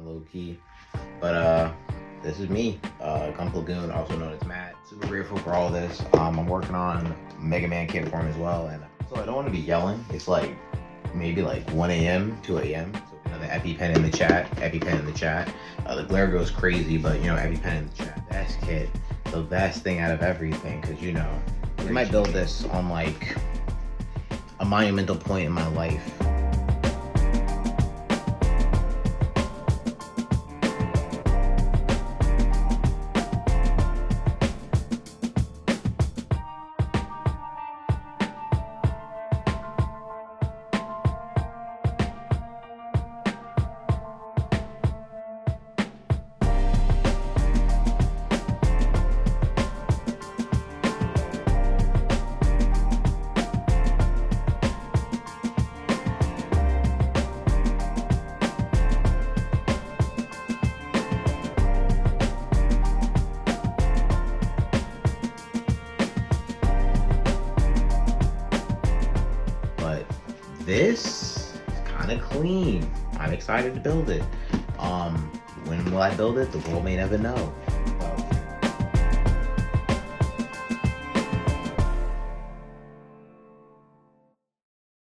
low key. But this is me, Gunpla Goon, also known as Matt. Super grateful for all this. I'm working on Mega Man kit form as well, and so I don't want to be yelling. It's like maybe like 1 a.m., 2 a.m. So the EpiPen in the chat, EpiPen in the chat. The glare goes crazy, but you know, EpiPen in the chat. Best kit, the best thing out of everything, because you know, we might build this on like a monumental point in my life. This is kind of clean. I'm excited to build it. When will I build it? The world may never know.